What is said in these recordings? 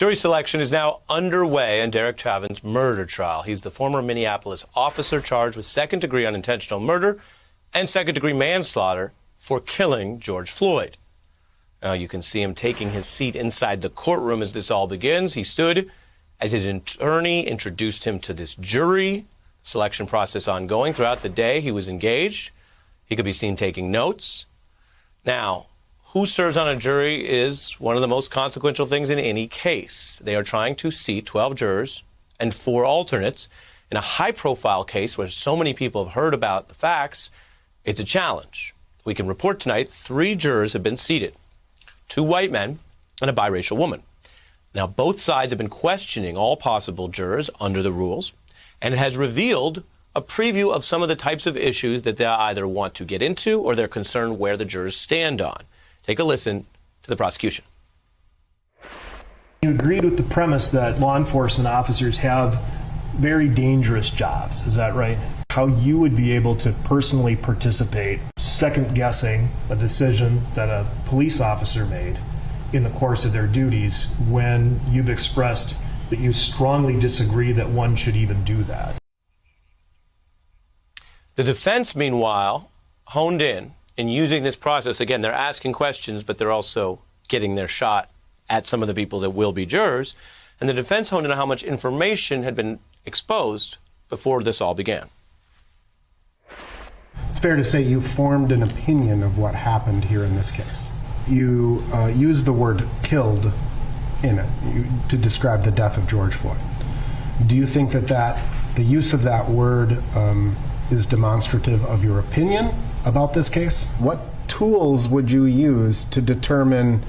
Jury selection is now underway in Derek Chauvin's murder trial. He's the former Minneapolis officer charged with second-degree unintentional murder and second-degree manslaughter for killing George Floyd. Now, you can see him taking his seat inside the courtroom as this all begins. He stood as his attorney introduced him to this jury. Selection process ongoing throughout the day. He was engaged. He could be seen taking notes. Now, who serves on a jury is one of the most consequential things in any case. They are trying to seat 12 jurors and 4 alternates. In a high-profile case where so many people have heard about the facts, it's a challenge. We can report tonight 3 jurors have been seated, 2 white men and a biracial woman. Now, both sides have been questioning all possible jurors under the rules, and it has revealed a preview of some of the types of issues that they either want to get into or they're concerned where the jurors stand on. Take a listen to the prosecution. You agreed with the premise that law enforcement officers have very dangerous jobs. Is that right? How you would be able to personally participate, second-guessing a decision that a police officer made in the course of their duties when you've expressed that you strongly disagree that one should even do that. The defense, meanwhile, honed in using this process. Again, they're asking questions, but they're also getting their shot at some of the people that will be jurors. And the defense honed in on how much information had been exposed before this all began. It's fair to say you formed an opinion of what happened here in this case. You used the word killed in it to describe the death of George Floyd. Do you think that the use of that word is demonstrative of your opinion about this case? What tools would you use to determine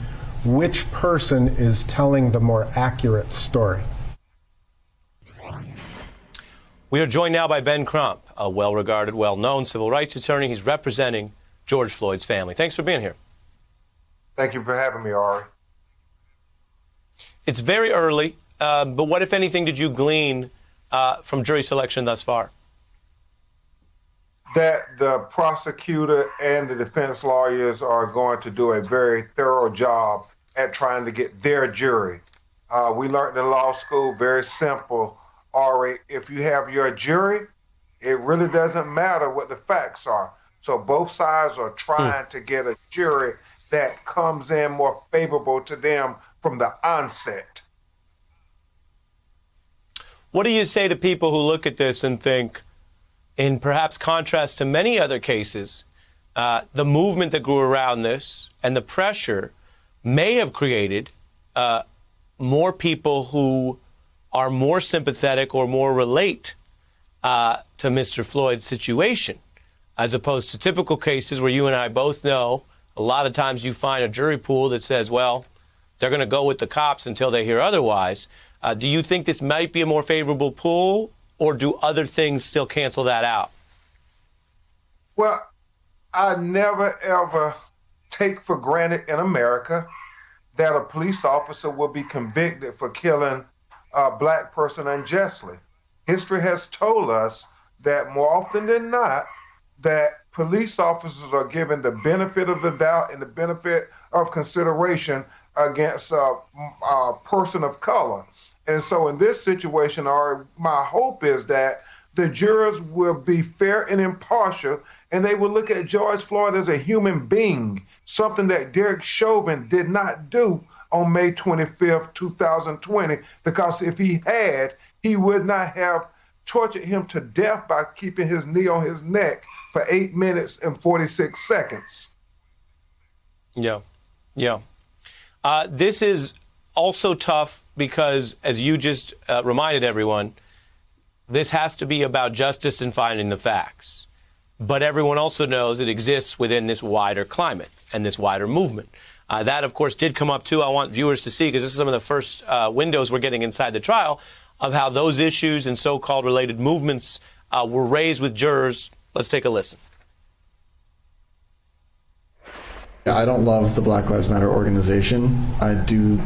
which person is telling the more accurate story? We are joined now by Ben Crump, a well-regarded, well-known civil rights attorney. He's representing George Floyd's family. Thanks for being here. Thank you for having me, Ari. It's very early, but what, if anything, did you glean from jury selection thus far? That the prosecutor and the defense lawyers are going to do a very thorough job at trying to get their jury. We learned in law school, very simple, Ari, if you have your jury, it really doesn't matter what the facts are. So both sides are trying to get a jury that comes in more favorable to them from the onset. What do you say to people who look at this and think, in perhaps contrast to many other cases, the movement that grew around this and the pressure may have created more people who are more sympathetic or more relate to Mr. Floyd's situation, as opposed to typical cases where you and I both know a lot of times you find a jury pool that says, well, they're going to go with the cops until they hear otherwise. Do you think this might be a more favorable pool, or do other things still cancel that out? Well, I never, ever take for granted in America that a police officer will be convicted for killing a black person unjustly. History has told us that more often than not, that police officers are given the benefit of the doubt and the benefit of consideration against a person of color. And so in this situation, my hope is that the jurors will be fair and impartial, and they will look at George Floyd as a human being, something that Derek Chauvin did not do on May 25th, 2020, because if he had, he would not have tortured him to death by keeping his knee on his neck for 8 minutes and 46 seconds. Yeah. This is also tough because, as you just reminded everyone, this has to be about justice and finding the facts. But everyone also knows it exists within this wider climate and this wider movement. That, of course, did come up, too. I want viewers to see, because this is some of the first windows we're getting inside the trial, of how those issues and so-called related movements were raised with jurors. Let's take a listen. I don't love the Black Lives Matter organization. I do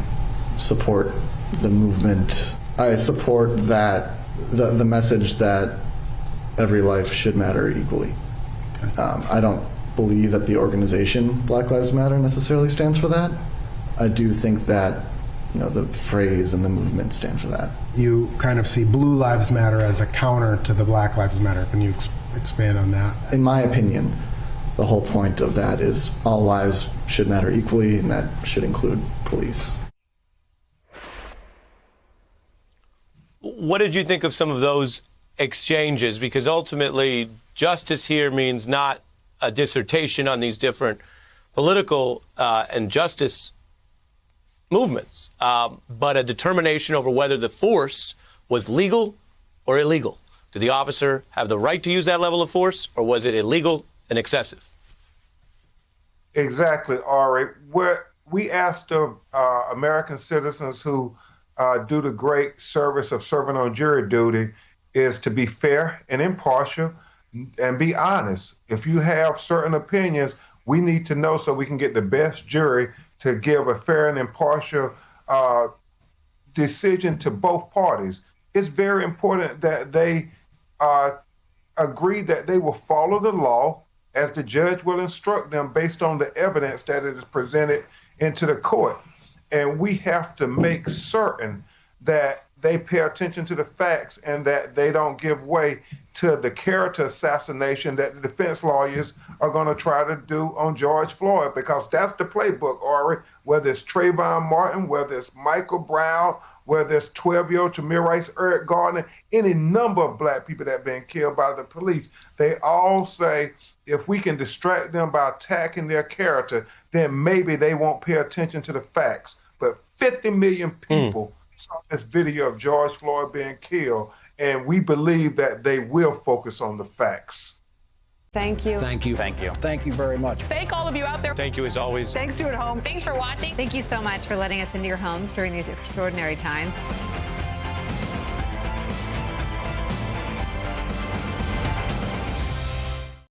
support the movement. I support that the message that every life should matter equally. Okay. I don't believe that the organization Black Lives Matter necessarily stands for that. I do think that the phrase and the movement stand for that. You kind of see Blue Lives Matter as a counter to the Black Lives Matter. Can you expand on that? In my opinion, the whole point of that is all lives should matter equally, and that should include police. What did you think of some of those exchanges? Because ultimately, justice here means not a dissertation on these different political and justice movements, but a determination over whether the force was legal or illegal. Did the officer have the right to use that level of force, or was it illegal and excessive? Exactly, Ari. We asked the American citizens who do the great service of serving on jury duty is to be fair and impartial and be honest. If you have certain opinions, we need to know so we can get the best jury to give a fair and impartial decision to both parties. It's very important that they agree that they will follow the law as the judge will instruct them based on the evidence that is presented into the court. And we have to make certain that they pay attention to the facts and that they don't give way to the character assassination that the defense lawyers are going to try to do on George Floyd, because that's the playbook, Ari. Whether it's Trayvon Martin, whether it's Michael Brown, whether it's 12-year-old Tamir Rice, Eric Gardner, any number of black people that have been killed by the police, they all say if we can distract them by attacking their character, then maybe they won't pay attention to the facts. But 50 million people saw this video of George Floyd being killed, and we believe that they will focus on the facts. Thank you. Thank you. Thank you. Thank you very much. Thank all of you out there. Thank you as always. Thanks to at home. Thanks for watching. Thank you so much for letting us into your homes during these extraordinary times.